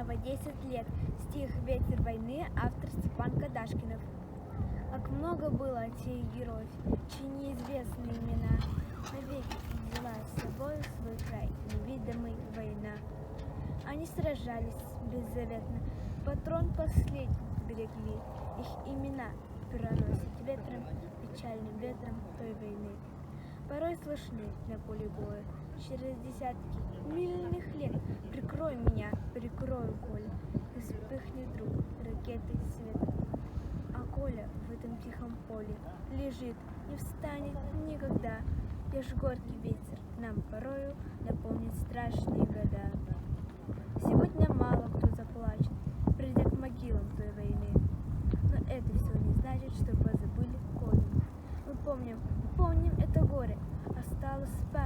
снова 10 лет. Стих «Ветер войны», автор Степан Кадашкинов. Как много было тех героев, чьи неизвестные имена навеки взяла с собой в свой край невидимый война. Они сражались беззаветно, патрон последний берегли, их имена проносят ветром, печальным ветром той войны. Порой слышны на поле боя, через десятки мильных лет. Прикрой меня, прикрой, Коля, и вспыхнет вдруг ракетой свет. А Коля в этом тихом поле лежит, не встанет никогда. Лишь горький ветер нам порою напомнит страшные года. Сегодня мало кто заплачет, придя к могилам той войны. Но это все не значит, что позабыли Колю. Мы помним это горе, осталось в памяти.